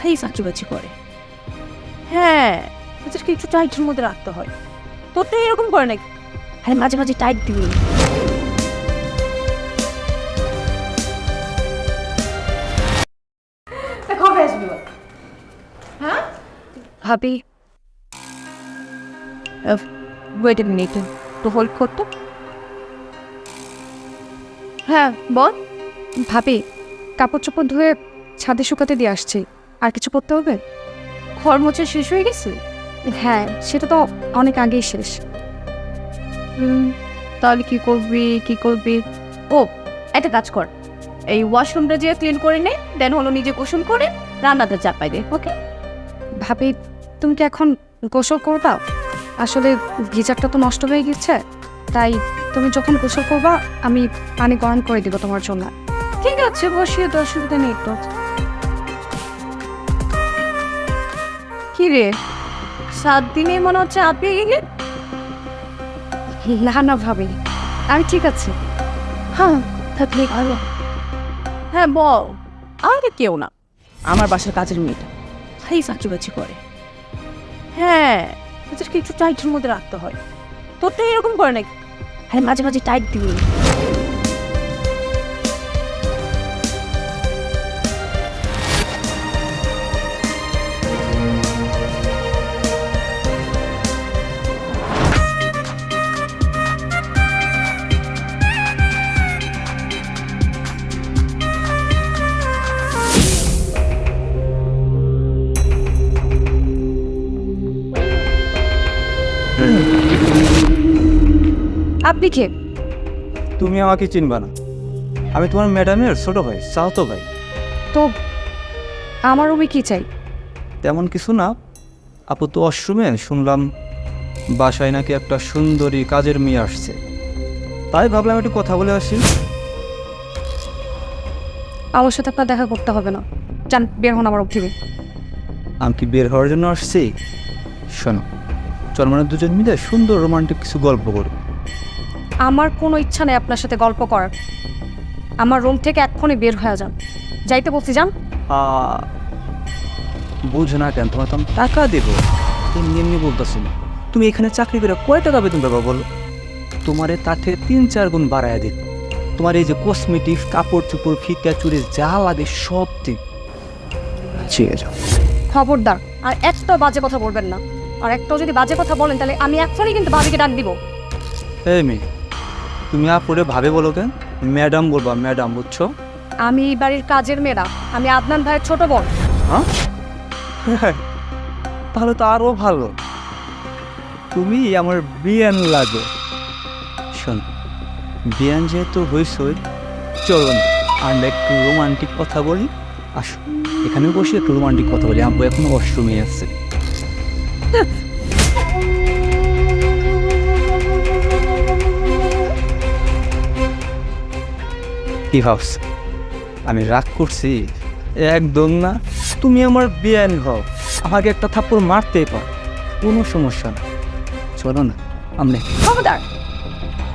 ভাই চাকরিবাজি করে। হ্যাঁ, ওদেরকে একটু টাইটের মধ্যে রাখতে হয়। তোর তো এরকম করে নাকি? হ্যাঁ, মাঝে মাঝে টাইট দিবি। কবে আসবি? হ্যাঁ ভাবি, ওয়েট এ মিনিট, তো হোল্ড করতো। হ্যাঁ বল। ভাবি, কাপড় চোপড় ধুয়ে ছাদে শুকাতে দিয়ে আসছি, আর কিছু করতে হবে? ঘর মোছা শেষ হয়ে গেছে? হ্যাঁ, সেটা তো অনেক আগেই শেষ। তাহলে কি করবি? ও, একটা কাজ কর, এই ওয়াশরুমটা যে ক্লিন করে নে, দেন হলো নিজে গোসল করে রান্নাটা চাপাই দে। ওকে ভাবি, তুমি কি এখন গোসল করবা? আসলে গিজারটা তো নষ্ট হয়ে গেছে, তাই তুমি যখন গোসল করবা আমি পানি গরম করে দিব তোমার জন্য। ঠিক আছে, বসিয়ে তো, অসুবিধা নেই তো। কি রে, 7 দিনে মনে হচ্ছে আপিয়ে গেলে? না না ভাবি, আমি ঠিক আছে। হ্যাঁ, থাকলে ভালো। হ্যাঁ বল। আমাকে কেউ না, আমার বাসার কাজের মেয়েটা ভাই চাকরিবাজি করে। হ্যাঁ, ওদেরকে একটু টাইটের মধ্যে রাখতে হয়। তোর তো এরকম করে নাকি? হ্যাঁ, মাঝে মাঝে টাইট দিবি। আপনি কে? তুমি আমাকে চিনবা না, আমি তোমার ম্যাডামের ছোট ভাই, চাওতো ভাই। তো আমার রুমে কি চাই? তেমন কিছু না, আপু তো ওয়াশরুমে শুনলাম বাসায় নাকি একটা সুন্দরী কাজের মেয়ে আসছে, তাই ভাবলাম একটু কথা বলে আসি। আমার সাথে আপনার দেখা করতে হবে না, যান বের হন আমার রুম থেকে। আমি কি বের হওয়ার জন্য আসছি? শোনো, চল মানে দুজন মিলে সুন্দর রোমান্টিক কিছু গল্প করি। আমার কোনো ইচ্ছা নেই আপনার সাথে গল্প করার। আমার রুম থেকে এক্ষুনি বের হয়ে যান, যাইতে বলছি যান। বুঝো না কেন, তোমার তো আমি টাকা দেবো, এমনি এমনি বলতেছি না। তুমি এখানে চাকরি করে কয় টাকা বেতন পাবা বলো? তোমারে তার থেকে 3-4 গুণ বাড়ায় দিন। তোমার এই যে কসমেটিক্স, কাপড় চোপড়, ফিকা চুড়ি যা লাগে সব দিন। ঠিক আছে। খবরদার আর একটা বাজে কথা বলবেন না, আর একটাও যদি বাজে কথা বলেন তাহলে আমি এক্ষুনি কিন্তু ভাবিকে ডাক দিব। এই মেয়ে, তুমি আপুরে ভাবে বলো কেন? ম্যাডাম বলবা, ম্যাডাম, বুঝছো? আমি এই বাড়ির কাজের মেয়েরা, আমি আদনান ভাইয়ের ছোট বোন। হ্যাঁ, তাহলে তো আরও ভালো, তুমি আমার বিয়ান লাগে। শোন, বিয়ান যেহেতু হইসই, চলুন আমরা একটু রোমান্টিক কথা বলি। আসো, এখানে বসে একটু রোমান্টিক কথা বলি, আব্বু এখনো ওয়াশরুমে আসছে। কি ভাবছ আমি রাগ করছি? একদম না, তুমি আমার বিয়ান হও, আমাকে একটা থাপ্পড় মারতেই পার, কোনো সমস্যা না। চলো না আমরা। খবরদার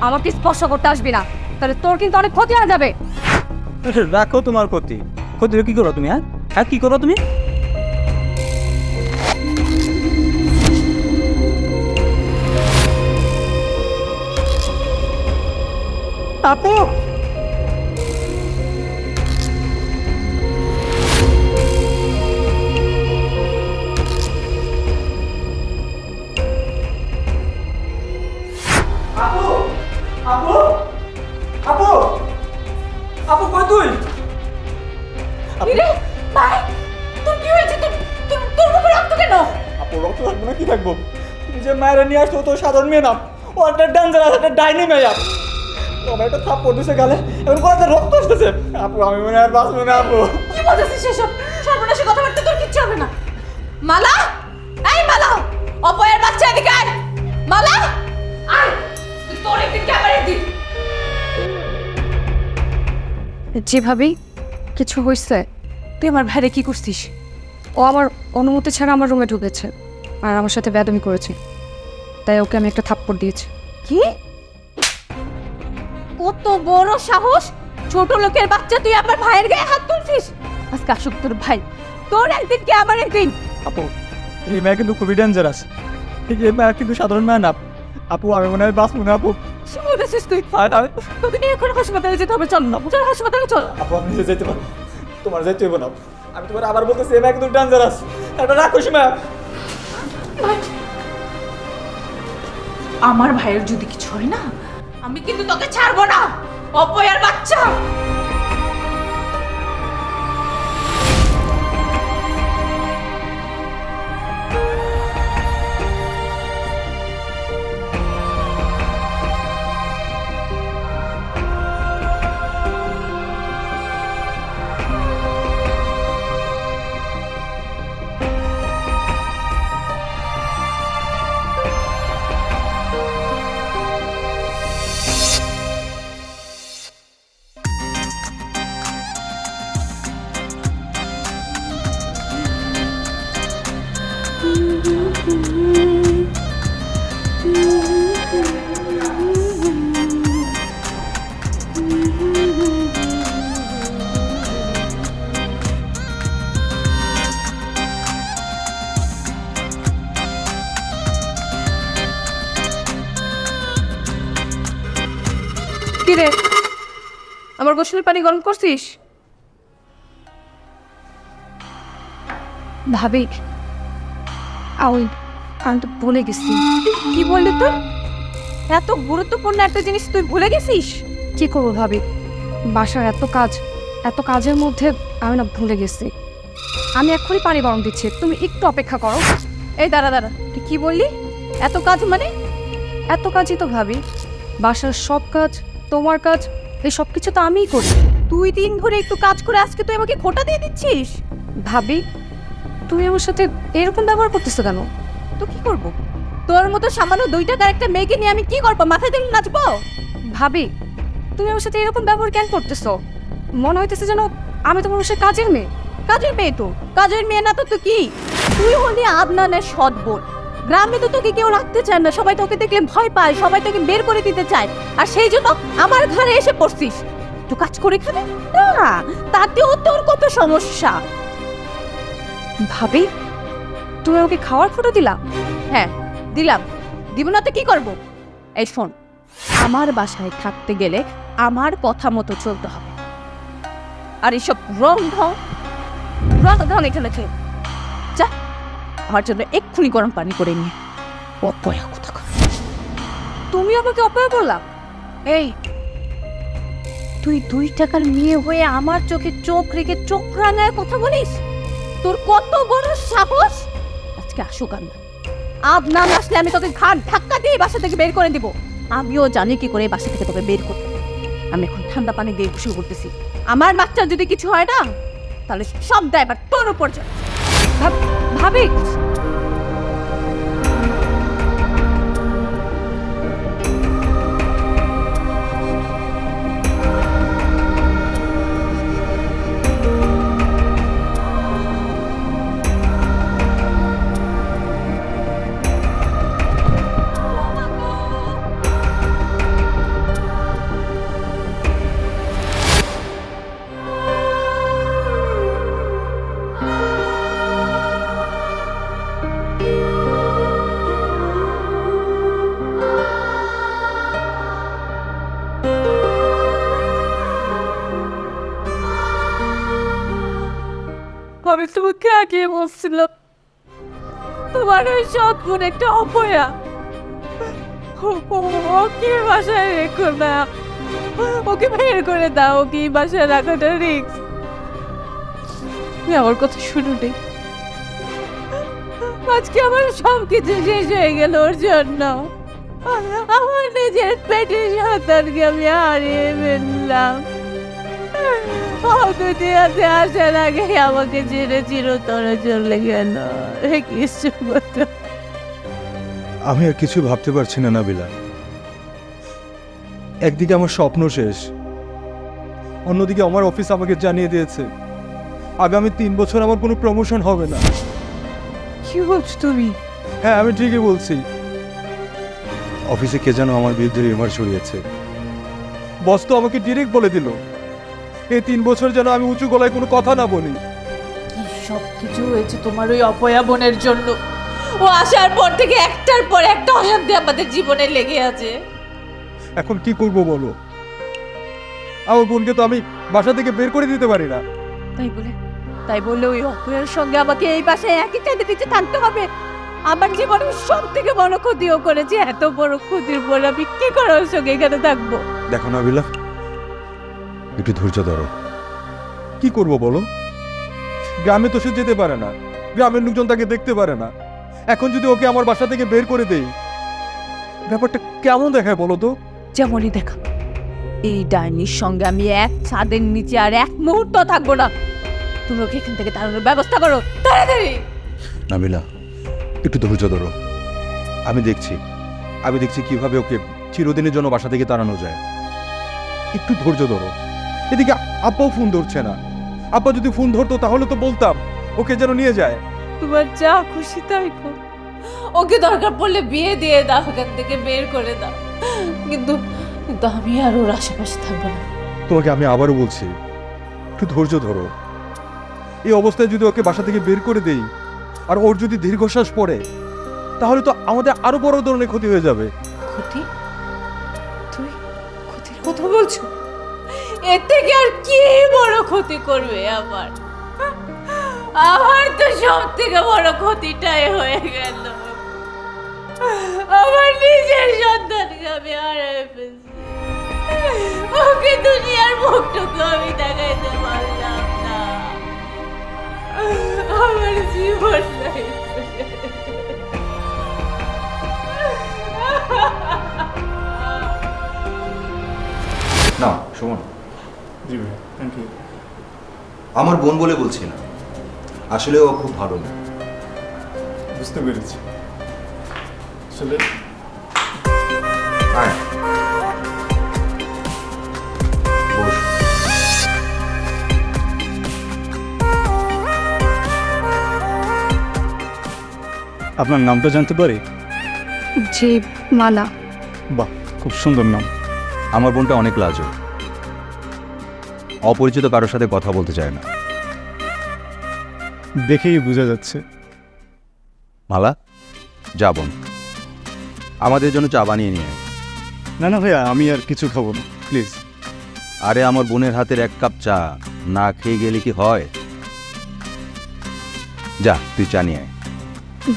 আমাকে স্পর্শ করতে আসবি না, তাহলে তোর কিন্তু অনেক ক্ষতি হয়ে যাবে। রাখো তোমার ক্ষতি। ক্ষতি কি করো তুমি? হ্যাঁ হ্যাঁ, কি করো তুমি? আপু, আপু, আপু, আপু, কই তুই? ভাই, তোর কি হয়েছে? তোর মুখে রক্ত কেন? আপু, রক্ত থাকবো না কি থাকবো? তুমি যে মায়েরা নিয়ে আসছো তো সাধারণ মেয়ে না, ও একটা ডেঞ্জারাস, একটা ডাইনি মেয়ে। আমার একটা থাপ্পড় দিছে গালে, এখন কোথাতে রক্ত আসতেছে। আপু, আমি মনে আর বাঁচবো না আপু। কি বলছিস সেসব? সর্বনাশী কথাবার্তা, তোর কিচ্ছু হবে না। মালা, এই মালা, অপয়ের বাচ্চা এদিকে আয়। মালা, আয়, তুই তোর একদিন ক্যামেরা দিন। জি ভাবি, কিছু হয়েছে? তুই আমার ভাইরে কি করছিস? ও আমার অনুমতি ছাড়া আমার রুমে ঢুকেছে আর আমার সাথে বেয়াদবি করেছে, তাই ওকে আমি একটা থাপ্পড় দিয়েছি। কি? কত বড় সাহস! ছোট লোকের বাচ্চা, তুই আমার ভাইয়ের গায়ে হাত তুলছিস? আজকে আসুক তোর ভাই, তোর একদিন কি আমার একদিন। আপু এই মেয়ে কিন্তু খুবই ডেঞ্জারাস, এই মেয়ে কিন্তু সাধারণ মেয়ে না। আপু আমি মনে হয় বাঁচবো না আপু। কি বলেছিস তুই? তোকে নিয়ে এখন হাসপাতালে যেতে হবে, চল না চল হাসপাতালে চল। আপু আপনি নিজে যেতে পারো, তোমার যেতে হবে না। আমি তোমার আবার বলতেছি এই মেয়ে কিন্তু ডেঞ্জারাস, এটা রাখোস মেয়ে। আমার ভাইয়ের যদি কিছু হয় না, আমি কিন্তু তোকে ছাড়বো না, অপয়ার বাচ্চা। কিরে, আমার গোসলের পানি গরম করছিস? ভাবি আমি তো ভুলে গেছি। কি বললি তুই? এত গুরুত্বপূর্ণ একটা জিনিস তুই ভুলে গেছিস? কি করবো ভাবি, বাসার এত কাজের মধ্যে আমি না ভুলে গেছি। আমি এক্ষুনি পানি গরম দিচ্ছি, তুমি একটু অপেক্ষা করো। এই দাঁড়া দাঁড়া, তুই কি বললি? এত কাজ মানে? এত কাজই তো ভাবি, বাসার সব কাজ, তোমার কাজ, এই সব কিছু তো আমিই করি। 2 দিন ধরে একটু কাজ করে আজকে তুই আমাকে খোটা দিয়ে দিচ্ছিস? ভাবি তুমি আমার সাথে এরকম ব্যবহার করতেছো কেন? তো কি করব? তোর মতো সামান্য 2 টাকার একটা মেয়েকে নিয়ে আমি কি করবো? মাথায় তুলে নাচবো? ভাবি তুমি আমার সাথে এরকম ব্যবহার কেন করতেছো? মনে হইতেছে যেন আমি তোমার বাসায় কাজের মেয়ে। কাজের মেয়ে তো, কাজের মেয়ে না তো তুই কি? তুই হলি আদনানের সৎ বোন। গ্রামে তো তোকে কেউ রাখতে চায় না, সবাই তোকে দেখলে ভয় পায়, সবাই তোকে বের করে দিতে চায়, আর সেই জন্য আমার ঘরে এসে পড়ছিস। তুই কাজ করে খাবে না, তাতেও তোর কত সমস্যা। ভাবি তুমি ওকে খাওয়ার ফটো দিলা? হ্যাঁ দিলাম, দিব না তো কি করবো? এই শোন, আমার বাসায় থাকতে গেলে আমার কথা মতো চলতে হবে, আর এসব রং ঢং এখানে থেকে যা, আমার জন্য এক্ষুনি গরম পানি করে নিয়ে। অপয়া কোথাকার। তুমি আমাকে অপয়া বললা? এই তুই 2 টাকার মেয়ে হয়ে আমার চোখে চোখ রেখে চোখ রাঙায় কথা বলিস? তোর কত বড় সাহস! আজকে আসুক আদনান আসলে আমি তোকে ঘাট ধাক্কা দিয়ে বাসা থেকে বের করে দিব। আমিও জানি কি করে এই বাসা থেকে তোকে বের করতে। আমি এখন ঠান্ডা পানি দিয়ে গোসল করতেছি। আমার বাচ্চার যদি কিছু হয় না, তাহলে সব দায়ভার তোর উপর যায়। ভাবি আমি তোমাকে আগে বলছিলাম তোমার ওই সৎ বোন একটা অপয়া। ওকে বাসায় রেখো না, ওকে বের করে দাও, ওকে বাসায় রাখাটা রিস্ক। আমার কথা শুনো নেই, আজকে আমার সব কিছু শেষ হয়ে গেল ওর জন্য। আমার নিজের পেটের সন্তানকে আমি হারিয়ে ফেললাম। দুনিয়াতে আসার আগে আমাকে ছেড়ে চিরতরে চলে গেল। কিছু আমি আর কিছু ভাবতে পারছি না নাবিলা। একদিকে আমার স্বপ্ন শেষ, অন্যদিকে আমার অফিস আমাকে জানিয়ে দিয়েছে আগামী 3 বছর আমার কোনো প্রমোশন হবে না। কি বলছো তুমি? হ্যাঁ আমি ঠিকই বলছি। অফিসে কে যেন আমার বিরুদ্ধে রিমার ছড়িয়েছে। বস তো আমাকে ডিরেক্ট বলে দিল এই 3 বছর যেন আমি উঁচু গলায় কোনো কথা না বলি। কি সব কিছু হয়েছে তোমার ওই অপয়া বোনের জন্য। ও আসার পর থেকে একটার পর একটা অশান্তি আমাদের জীবনে লেগে আছে। এখন কি করব বলো? আমার বোনকে তো আমি বাসা থেকে বের করে দিতে পারি না। তাই বলে ওই অপয়ের সঙ্গে আমাকে এই বাসায় একই চাইতে দিতে থাকতে হবে? আমার জীবনের সব থেকে বড় ক্ষতিও করেছে, এত বড় ক্ষতির পর আমি কি করে ওর সঙ্গে এখানে থাকবো? দেখো নাবিলা, একটু ধৈর্য ধরো। কি করব বলো? গ্রামে তো সে যেতে পারে না, গ্রামের লোকজন তাকে দেখতে পারে না। এখন যদি ওকে আমার বাসা থেকে বের করে দেই, ব্যাপারটা কেমন দেখায় বলো তো? যেমনই দেখা, এই ডাইনির সঙ্গে আমি এক ছাদের নিচে আর এক মুহূর্ত থাকবো না। তুমি ওকে এখান থেকে তাড়ানোর ব্যবস্থা করো তাড়াতাড়ি। নাবিলা, একটু ধৈর্য ধরো। আমি দেখছি কিভাবে ওকে চিরদিনের জন্য বাসা থেকে তাড়ানো যায়। একটু ধৈর্য ধরো। এদিকে আব্বাও ফোন ধরছে না। আব্বা যদি ফোন ধরতো তাহলে তো বলতাম ওকে যেন নিয়ে যায়। তোমার যা খুশি তাই করো, ওকে দরকার পড়লে বিয়ে দিয়ে দাও, এখান থেকে বের করে দাও, কিন্তু কিন্তু আমি আর ওর আশেপাশে থাকবো না। তোমাকে আমি আবারও বলছি, একটু ধৈর্য ধরো। এই অবস্থায় যদি ওকে বাসা থেকে বের করে দেই আর ওর যদি দীর্ঘশ্বাস পড়ে, তাহলে তো আমাদের আরো বড় ধরনের ক্ষতি হয়ে যাবে। ক্ষতি? তুই ক্ষতির কথা বলছো? এর থেকে আর কি বড় ক্ষতি করবে আমার? আমার তো সব থেকে বড় ক্ষতিটাই হয়ে গেল। আমার নিজের সন্তানকে আমি হারিয়ে ফেলছি, ওকে দুনিয়ার মুখটুকু আমি দেখাইতে পারলাম না। আমার জীবন নাই। না সুমন, জি ভাই, থ্যাংক ইউ। আমার বোন বলে বলছি না, আসলে ও খুব ভালো মেয়ে। বুঝতে পেরেছি। আসলে আয় বস। আপনার নামটা জানতে পারি? জি, মালা। বাহ, খুব সুন্দর নাম। আমার বোনটা অনেক লাজুক, অপরিচিত কারোর সাথে কথা বলতে চায় না। দেখেই বোঝা যাচ্ছে। মালা, যা বোন, আমাদের জন্য চা বানিয়ে নিয়ে আয়। না না ভাইয়া, আমি আর কিছু খাবো না, প্লিজ। আরে আমার বোনের হাতের এক কাপ চা না খেয়ে গেলে কি হয়? যা, তুই চা নিয়ে আয়।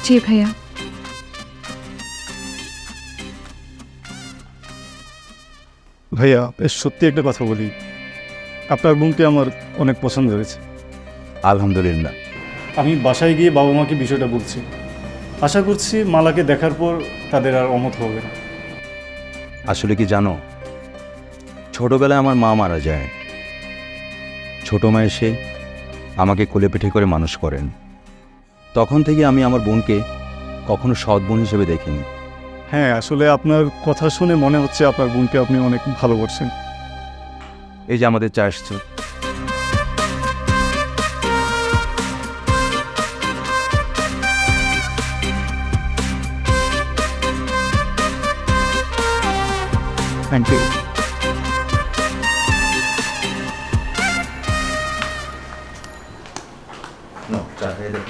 জি ভাইয়া। ভাইয়া, সত্যি একটা কথা বলি, আপনার বোনকে আমার অনেক পছন্দ হয়েছে। আলহামদুলিল্লাহ। আমি বাসায় গিয়ে বাবা মাকে বিষয়টা বলছি। আশা করছি মালাকে দেখার পর তাদের আর অমত হবে না। আসলে কি জানো, ছোটবেলায় আমার মা মারা যায়। ছোট মা এসে আমাকে কোলে পিঠে করে মানুষ করেন। তখন থেকে আমি আমার বোনকে কখনো সৎ বোন হিসেবে দেখিনি। হ্যাঁ, আসলে আপনার কথা শুনে মনে হচ্ছে আপনার বোনকে আপনি অনেক ভালোবাসেন। এই যে আমাদের চা এসছে। Thank you. চা খেয়ে দেখ।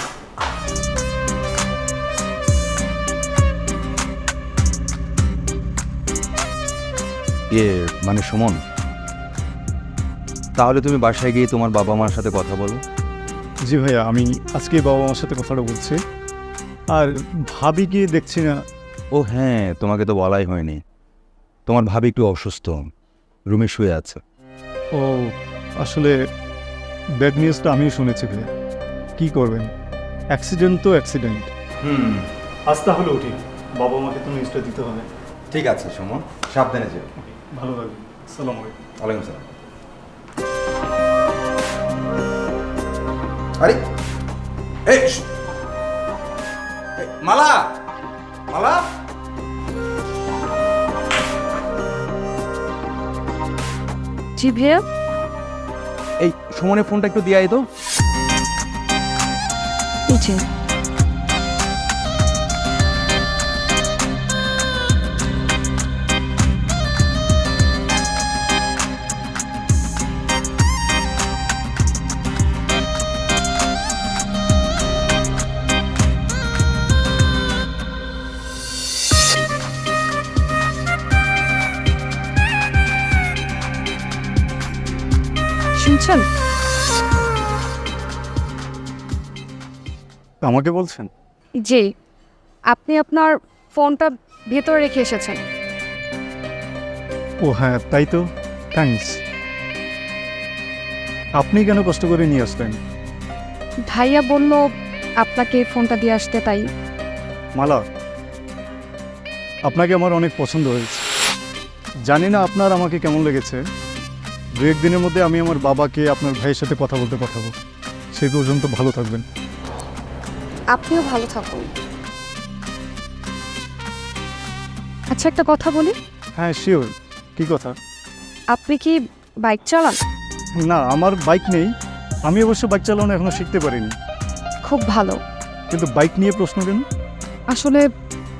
মানে সুমন, তাহলে তুমি বাসায় গিয়ে তোমার বাবা মার সাথে কথা বলো। জি ভাইয়া, আমি আজকে বাবা মার সাথে কথাটা বলছি। আর ভাবিকে দেখছি না। ও হ্যাঁ, তোমাকে তো বলাই হয়নি, তোমার ভাবি একটু অসুস্থ, রুমে শুয়ে আছে। ও, আসলে ব্যাড নিউজটা আমিও শুনেছি ভাইয়া। কী করবেন, অ্যাক্সিডেন্ট তো অ্যাক্সিডেন্ট। আজ তাহলে উঠি, বাবা মাকে তো নিউজটা দিতে হবে। ঠিক আছে সুমন, সাবধানে যেও। ভালো থাকবেন। আসসালামু আলাইকুম। ওয়ালাইকুম সালাম। আরে এই মালা, মালা, জি ভাইয়া। এই সুমনের ফোনটা একটু দিয়ে আয় তো। জি। বলছেন? আমাকে বলছেন? জি, আপনি আপনার ফোনটা ভেতরে রেখে এসেছেন। ও হ্যাঁ, তাই তো, থ্যাঙ্কস। আপনি কেন কষ্ট করে নিয়ে আসলেন? ভাইয়া বলল আপনাকে ফোনটা দিয়ে আসতে, তাই। মালা, আপনাকে আমার অনেক পছন্দ হয়েছে। জানি না আপনার আমাকে কেমন লেগেছে। দু একদিনের মধ্যে আমি আমার বাবাকে আপনার ভাইয়ের সাথে কথা বলতে পাঠাবো। সেই পর্যন্ত ভালো থাকবেন। আপনিও ভালো থাকুন। আচ্ছা, একটা কথা বলি। হ্যাঁ শিওর। কি কথা? আপনি কি বাইক চালান? না, আমার বাইক নেই। আমি অবশ্য বাইক চালানো এখনো শিখতে পারিনি। খুব ভালো। কিন্তু বাইক নিয়ে প্রশ্ন কেন? আসলে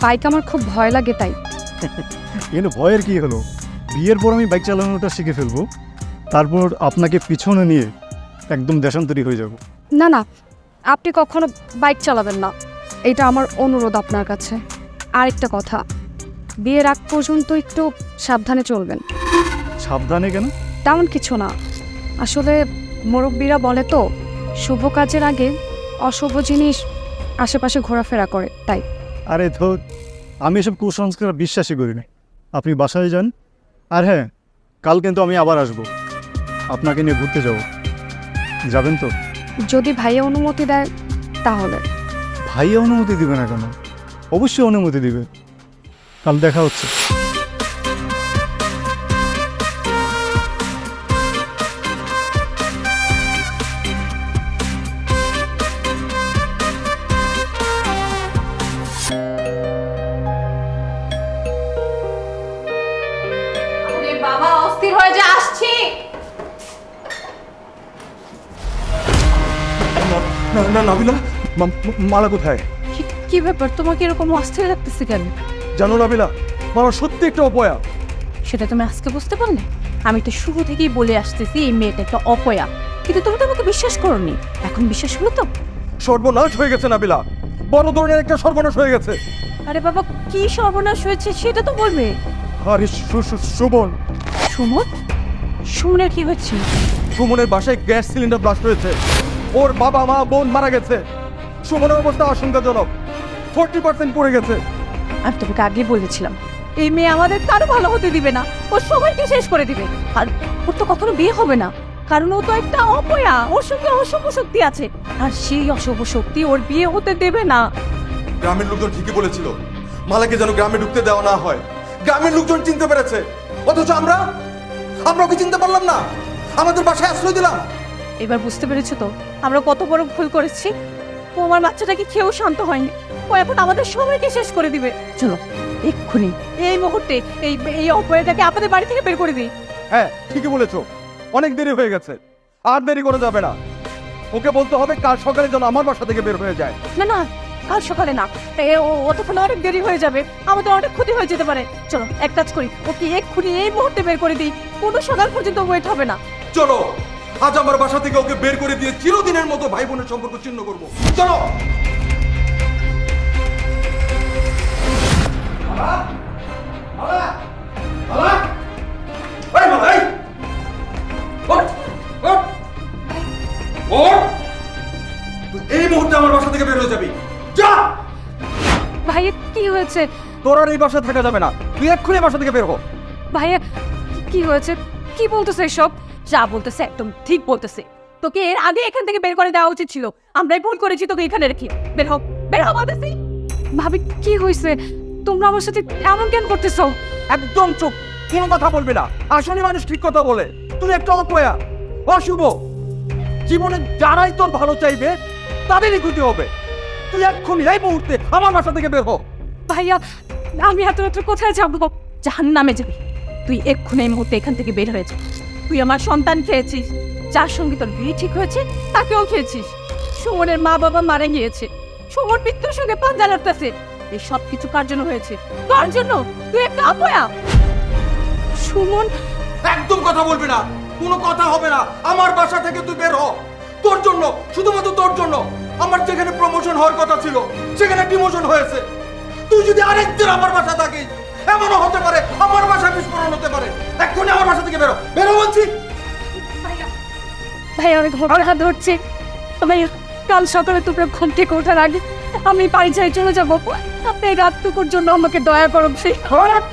বাইক আমার খুব ভয় লাগে, তাই। কিন্তু ভয়ের কি হলো? বিয়ের পর আমি বাইক চালানোটা শিখে ফেলবো, তারপর আপনাকে পিছনে নিয়ে একদম দেশান্তরী হয়ে যাব। না না, আপনি কখনো বাইক চালাবেন না, এটা আমার অনুরোধ আপনার কাছে। আরেকটা কথা, বিয়ের আগ পর্যন্ত একটু সাবধানে চলবেন। সাবধানে কেন? তেমন কিছু না, আসলে মুরব্বীরা বলে তো, শুভ কাজের আগে অশুভ জিনিস আশেপাশে ঘোরাফেরা করে, তাই। আরে ধর, আমি এসব কুসংস্কার বিশ্বাসই করি না। আপনি বাসায় যান। আর হ্যাঁ, কাল কিন্তু আমি আবার আসবো, আপনাকে নিয়ে ঘুরতে যাব। যাবেন তো? যদি ভাইয়া অনুমতি দেয় তাহলে। ভাইয়া অনুমতি দিবে না কেন? অবশ্যই অনুমতি দিবে। কাল দেখা হচ্ছে। বাবা অস্থির হয়ে যে আসছি। না নাবিলা, মালা কোথায়? কি ব্যাপার, তোমাকে এরকম অস্থির লাগতেছে কেন? জানো নাবিলা, মালা সত্যি একটা অপয়া। সেটা তুমি আজকে বুঝতে পারলে? আমি তো শুরু থেকেই বলে আসতেছি এই মেয়েটা একটা অপয়া, কিন্তু তুমি তো আমাকে বিশ্বাস করোনি। এখন বিশ্বাস হলো তো? সর্বনাশ হয়ে গেছে নাবিলা, বড় ধরনের একটা সর্বনাশ হয়ে গেছে। আরে বাবা, কি সর্বনাশ হয়েছে সেটা তো বলবে। আরে সুমন, সুমন? সুমনের কি হচ্ছে? সুমনের বাসায় গ্যাস সিলিন্ডার ব্লাস্ট হয়েছে। ওর বাবা মা বোন মারা গেছে। সুমনের অবস্থা আশঙ্কাজনক, 40% পড়ে গেছে। আমি তোমাকে আগে বলেছিলাম এই মেয়ে আমাদের কারো ভালো হতে দিবে না, ও সবাইকে শেষ করে দিবে। আর ওর তো কখনো বিয়ে হবে না, কারণ ও তো একটা অপয়া, ওর সঙ্গে অশুভ শক্তি আছে, আর সেই অশুভ শক্তি ওর বিয়ে হতে দেবে না। গ্রামের লোকজন ঠিকই বলেছিল মালাকে যেন গ্রামে ঢুকতে দেওয়া না হয়। গ্রামের লোকজন চিনতে পেরেছে, অথচ আমরা ওকে চিনতে পারলাম না, আমাদের বাসায় আশ্রয় দিলাম। এবার বুঝতে পেরেছো তো আমরা কত বড় ভুল করেছি? ও আমার বাচ্চাটাকে খেয়েও শান্ত হয়নি, ও এখন আমাদের সবাইকে শেষ করে দিবে। চলো এক্ষুনি এই মুহূর্তে এই অপয়াটাকে আপনাদের বাড়ি থেকে বের করে দিই। হ্যাঁ ঠিকই বলেছো, অনেক দেরি হয়ে গেছে, আর দেরি করা যাবে না। ওকে বলতে হবে কাল সকালে যেন আমার বাসা থেকে বের হয়ে যায়। না না, কাল সকালে না, অতক্ষণ অনেক দেরি হয়ে যাবে, আমাদের অনেক ক্ষতি হয়ে যেতে পারে। চলো এক কাজ করি, ওকে এক্ষুনি এই মুহূর্তে বের করে দিই, কোনো সকাল পর্যন্ত ওয়েট হবে না। চলো আজ আমার বাসা থেকে ওকে বের করে দিয়ে চিরদিনের মতো ভাই বোনের সম্পর্ক ছিন্ন করবো। চলো। এই মুহূর্তে আমার বাসা থেকে বের হয়ে যাবি, যা। ভাইয়া কি হয়েছে? তোর আর এই বাসায় থাকা যাবে না, তুই এক্ষুনি বাসা থেকে বের হ। ভাইয়া কি হয়েছে? কি বলতেছে এসব? যা বলতেছে একদম ঠিক বলতেছে, তোকে এর আগে এখান থেকে বের করে দেওয়া উচিত ছিল। আমরাই ভুল করেছি তোকে এখানে রেখে। বের হও, বের হও বলতেছি। ভাবি কি হয়েছে? তোমরা আমার সাথে এমন কেন করতেছো? একদম চুপ, কোনো কথা বলবি না। আসলে মানুষ ঠিক কথা বলে, তুই একটা অপয়া, অশুভ। জীবনে যারাই তোর ভালো চাইবে তাদেরই ক্ষতি হবে। তুই এক্ষুনি এই মুহূর্তে আমার বাসা থেকে বের হ। ভাইয়া আমি এত রাত্রে কোথায় যাবো? জাহান্নামে যাবি তুই, এক্ষুনি এই মুহূর্তে এখান থেকে বের হয়ে যা। তুই আমার সন্তান খেয়েছিস, যার সঙ্গে তোর বিয়ে ঠিক হয়েছে তাকেও খেয়েছিস। সুমনের মা বাবা মারা গিয়েছে, সুমন মৃত্যুর সঙ্গে পাঞ্জা লড়তেছে। এই সব কিছু কার জন্য হয়েছে? তোর জন্য। তুই একটা অপয়া। সুমন, একদম কথা বলবি না, কোনো কথা হবে না। আমার বাসা থেকে তুই বের হ। তোর জন্য, শুধুমাত্র তোর জন্য আমার যেখানে প্রমোশন হওয়ার কথা ছিল সেখানে ডিমোশন হয়েছে। তুই যদি আরেকদিন আমার বাসা থাকিস, এমনও হতে পারে আমার বাসায় বিস্ফোরণ হতে পারে। এক্ষুনি আমার বাসা থেকে বেরো, বেরো বলছি। ভাইয়া ভাই আমি ঘরে হাত ধরছি। ভাই কাল সকালে তোমরা ঘুম থেকে ওঠার আগে আমি বাড়ি ছেড়ে চলে যাবো। আপনি এই রাতটুকুর জন্য আমাকে দয়া করো। সেই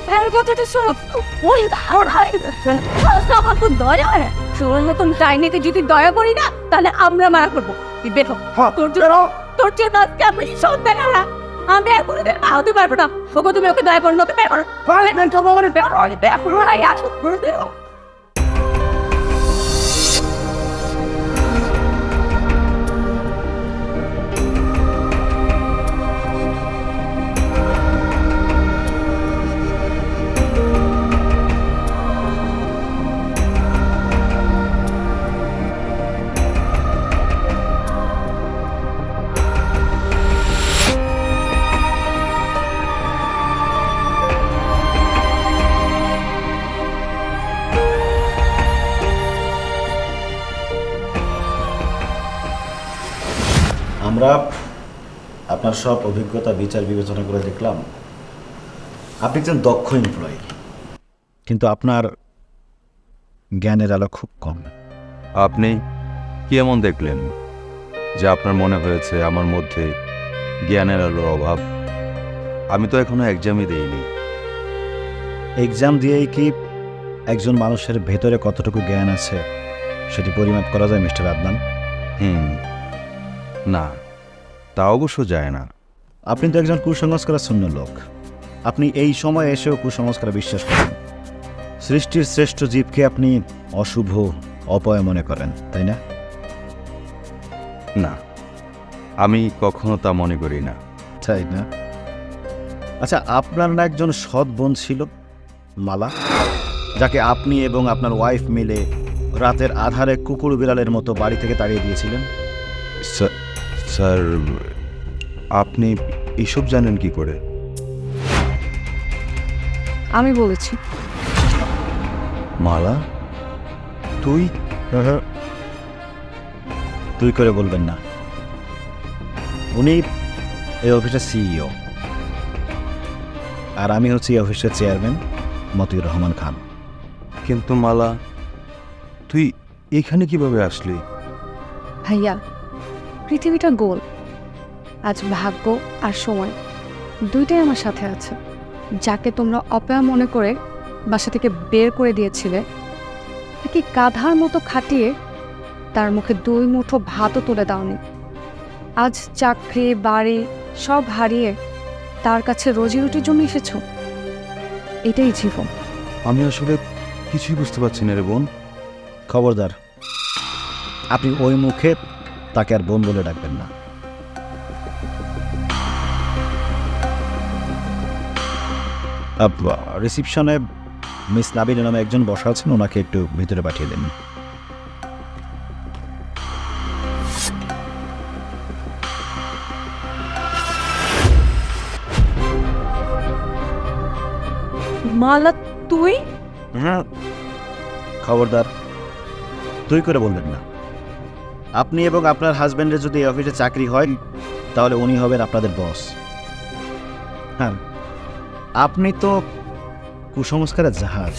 ভাইয়ের কথাটা শোনো। ওই আমার তো দয়া হয়। তোর মতন ডাইনিকে যদি দয়া করি না তাহলে আমরা মারা করবো। তুই বের হ। তোর জন্য আজকে আমি সন্তান হারা। আমি আর কোনোদিন হতে পারবো না। ওকে তুমি ওকে দয়া করো না, ওকে দয়া করো। দয়া করো না, আসো করে দেও। আমরা আপনার সব অভিজ্ঞতা বিচার বিবেচনা করে দেখলাম আপনি একজন দক্ষ এমপ্লয়ি, কিন্তু আপনার জ্ঞানের আলো খুব কম। আপনি কি এমন দেখলেন যে আপনার মনে হয়েছে আমার মধ্যে জ্ঞানের আলোর অভাব? আমি তো এখনো এক্সামই দেইনি। এক্সাম দিয়েই কি একজন মানুষের ভেতরে কতটুকু জ্ঞান আছে সেটি পরিমাপ করা যায় মিস্টার আদনান? না, তা অবশ্য যায় না। আপনি তো একজন কুসংস্কারাচ্ছন্ন লোক। আপনি এই সময় এসেও কুসংস্কারে বিশ্বাস করেন। সৃষ্টির শ্রেষ্ঠ জীবকে আপনি অশুভ, অপয় মনে করেন, তাই না? না, আমি কখনো তা মনে করি না। তাই না? আচ্ছা, আপনার না একজন সৎ বোন ছিল, মালা, যাকে আপনি এবং আপনার ওয়াইফ মিলে রাতের আধারে কুকুর বিড়ালের মতো বাড়ি থেকে তাড়িয়ে দিয়েছিলেন? স্যার, আপনি এসব জানেন কি করে? আমি বলেছি। মালা, তুই? তুই করে বলবেন না। উনি এই অফিসের সিইও, আর আমি হচ্ছি এই অফিসের চেয়ারম্যান মতিউর রহমান খান। কিন্তু মালা, তুই এখানে কিভাবে আসলি? ভাইয়া, পৃথিবীটা গোল। আজ ভাগ্য আর সময় দুইটাই আমার সাথে আছে। যাকে তোমরা অপয়া মনে করে বাসা থেকে বের করে দিয়েছিলে, তাকে গাধার মতো খাটিয়ে তার মুখে 2 মুঠো ভাতও তুলে দাওনি। আজ চাকরি বাড়ি সব হারিয়ে তার কাছে রোজি রুটির জন্য এসেছো। এটাই জীবন। আমি আসলে কিছুই বুঝতে পারছি না রে বোন। খবরদার, আপনি ওই মুখে তাকে আর বোন বলে ডাকবেন না। রিসিপশনে মিস নাবিল নামে একজন বসা আছেন, ওনাকে একটু ভিতরে পাঠিয়ে দেন। মালা, তুই? খবরদার, তুই করে বলবেন না। আপনি এবং আপনার হাজব্যান্ডের যদি এই অফিসে চাকরি হয় তাহলে উনি হবেন আপনাদের বস। হ্যাঁ, আপনি তো কুসংস্কারের জাহাজ।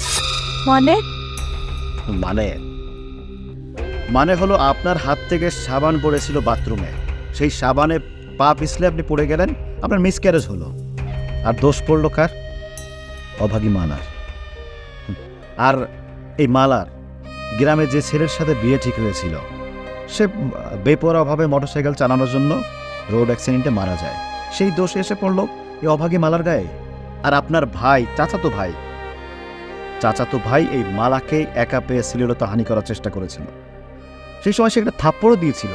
মানে? মানে মানে হলো আপনার হাত থেকে সাবান পড়েছিল বাথরুমে, সেই সাবানে পা পিছলে আপনি পড়ে গেলেন, আপনার মিসক্যারেজ হলো, আর দোষ পড়লো কার? অভাগী মালার। আর এই মালার গ্রামে যে ছেলের সাথে বিয়ে ঠিক হয়েছিল, সে বেপরোয়াভাবে মোটরসাইকেল চালানোর জন্য রোড অ্যাক্সিডেন্টে মারা যায়। সেই দোষ এসে পড়লো এই অভাগী মালার গায়ে। আর আপনার ভাই, চাচাতো ভাই এই মালাকে একা পেয়ে শ্লীলতা হানি করার চেষ্টা করেছিল। সেই সময় সে একটা থাপ্পড়ও দিয়েছিল,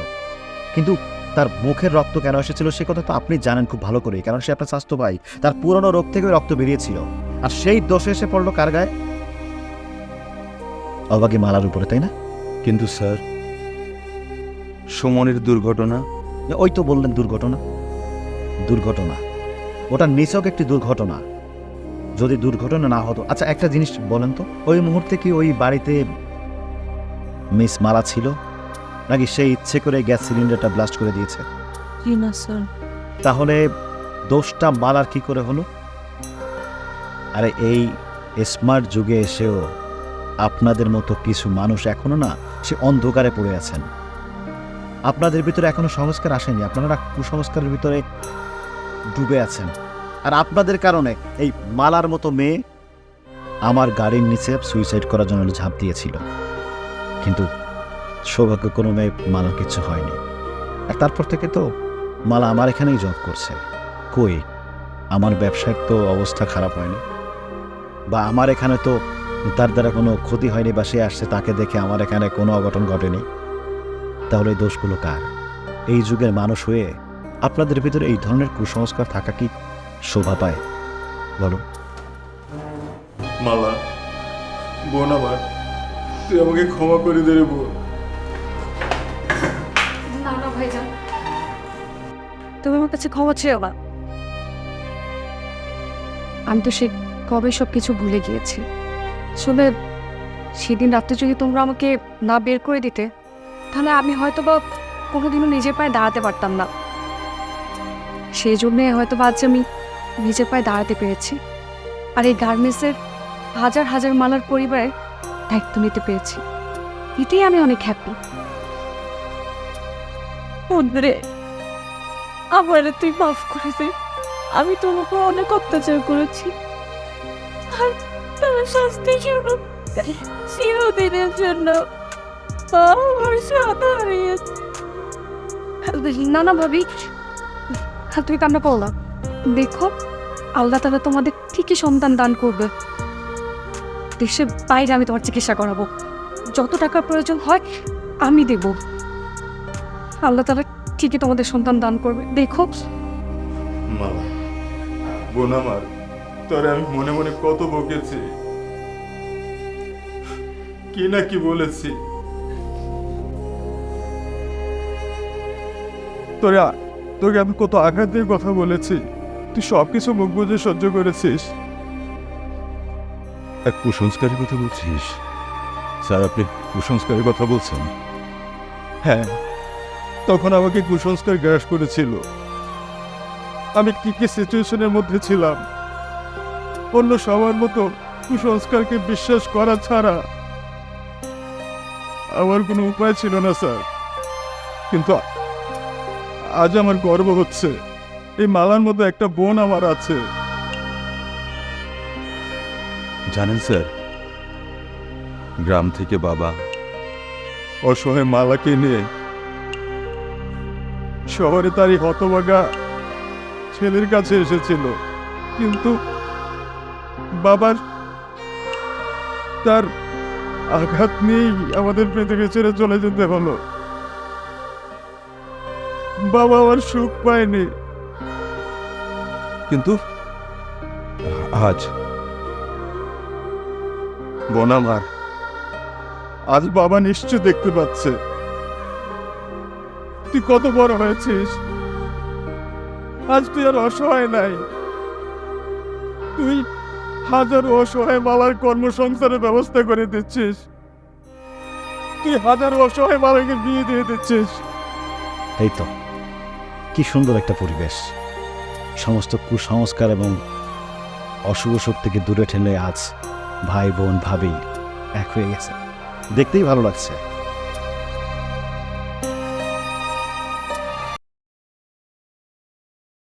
কিন্তু তার মুখের রক্ত কেন এসেছিল সে কথা তো আপনি জানেন খুব ভালো করে, কারণ সে আপনার স্বাস্থ্য ভাই। তার পুরনো রোগ থেকে রক্ত বেরিয়েছিল, আর সেই দোষে এসে পড়লো কার গায়ে? অভাগী মালার উপরে, তাই না? কিন্তু স্যার, সুমনের দুর্ঘটনা? ওই তো বললেন দুর্ঘটনা। ওটা নিছক একটি দুর্ঘটনা। যদি দুর্ঘটনা না হতো, আচ্ছা একটা জিনিস বলেন তো, ওই মুহূর্তে কি ওই বাড়িতে মিস মালা ছিল, নাকি সে ইচ্ছে করে গ্যাস সিলিন্ডারটা ব্লাস্ট করে দিয়েছে? জি না স্যার। তাহলে দোষটা মালার কি করে হলো? আরে এই স্মার্ট যুগে এসেও আপনাদের মতো কিছু মানুষ এখনো না সে অন্ধকারে পড়ে আছেন। আপনাদের ভিতরে এখনো সংস্কার আসেনি, আপনারা কুসংস্কারের ভিতরে ডুবে আছেন। আর আপনাদের কারণে এই মালার মতো মেয়ে আমার গাড়ির নিচে সুইসাইড করার জন্য ঝাঁপ দিয়েছিল, কিন্তু সৌভাগ্য কোনো মেয়ে মালার কিছু হয়নি। আর তারপর থেকে তো মালা আমার এখানেই জব করছে। কই আমার ব্যবসার তো অবস্থা খারাপ হয়নি, বা আমার এখানে তো তার দ্বারা কোনো ক্ষতি হয়নি, বা সে আসছে তাকে দেখে আমার এখানে কোনো অঘটন ঘটেনি। তাহলে এই দোষগুলো কার? এই যুগের মানুষ হয়ে আপনাদের ভিতরে এই ধরনের কুসংস্কার থাকা কি শোভা পায় বলো? মালা, বোন আমার, তুই আমাকে ক্ষমা করে দে রে বোন। না না ভাইজান, তুমি আমার কাছে ক্ষমা চেয়েও না। আমি তো সে কবে সব কিছু ভুলে গিয়েছি। আসলে সেদিন রাত্রে যদি তোমরা আমাকে না বের করে দিতে, তাহলে আমি হয়তো বা কোনোদিনও নিজের পায়ে দাঁড়াতে পারতাম না। সেই জন্যে হয়তো বা আজ আমি নিজের পায়ে দাঁড়াতে পেরেছি, আর এই গার্মেন্টসের হাজার হাজার মালার পরিবারের দায়িত্ব নিতে পেরেছি। এতেই আমি অনেক হ্যাপি। বন্ধুরে, আমার তুই মাফ করে দে। আমি তোমাকে অনেক অত্যাচার করেছি, আর তার শাস্তি স্বরূপ চিরদিনের জন্য আমার সাথে হারিয়েছে। না না ভাবি, তুমি কান্না করো না। দেখো, আল্লাহ তাআলা তোমাদের ঠিকই সন্তান দান করবে। দেশের বাইরে আমি তোমার চিকিৎসা করাবো, যত টাকা প্রয়োজন হয় আমি দেব। আল্লাহ তাআলা ঠিকই তোমাদের সন্তান দান করবে, দেখো। মালা, বোন আমার, তোরে আমি মনে মনে কত বকেছি, কি না কি বলেছি। তোকে আমি কত আঘাত দিয়ে কথা বলেছি, তুই সবকিছু মুখ বুঝে সহ্য করেছিস। এক কুসংস্কারের কথা বলছিস? স্যার, আপনি কুসংস্কারের কথা বলছেন? হ্যাঁ, তখন আমাকে কুসংস্কার গ্রাস করেছিল। আমি কি কি সিচুয়েশনের মধ্যে ছিলাম, অন্য সবার মতো কুসংস্কারকে বিশ্বাস করা ছাড়া আমার কোনো উপায় ছিল না স্যার। কিন্তু আজ আমার গর্ব হচ্ছে, এই মালার মতো একটা বোন আমার আছে। জানেন স্যার, গ্রাম থেকে বাবা অসহায় মালাকে নিয়ে শহরে তারই হতভাগা ছেলের কাছে এসেছিল, কিন্তু বাবার তার আঘাত নিয়েই আমাদের পৃথিবী ছেড়ে চলে যেতে হলো। বাবা আমার সুখ পায়নি, কিন্তু আজ বোন আমার, আজ বাবা নিশ্চয় দেখতে পাচ্ছে তুই কত বড় হয়েছিস। আজ তুই আর অসহায় নাই, তুই হাজারো অসহায় মালার কর্মসংস্থানের ব্যবস্থা করে দিচ্ছিস, তুই হাজারো অসহায় মালাকে বিয়ে দিয়ে দিচ্ছিস। এই তো কি সুন্দর একটা পরিবেশ, সমস্ত কুসংস্কার এবং অশুভ শক্তিকে দূরে ঠেলে আজ ভাই বোন ভাবি এক হয়ে গেছে, দেখতেই ভালো লাগছে।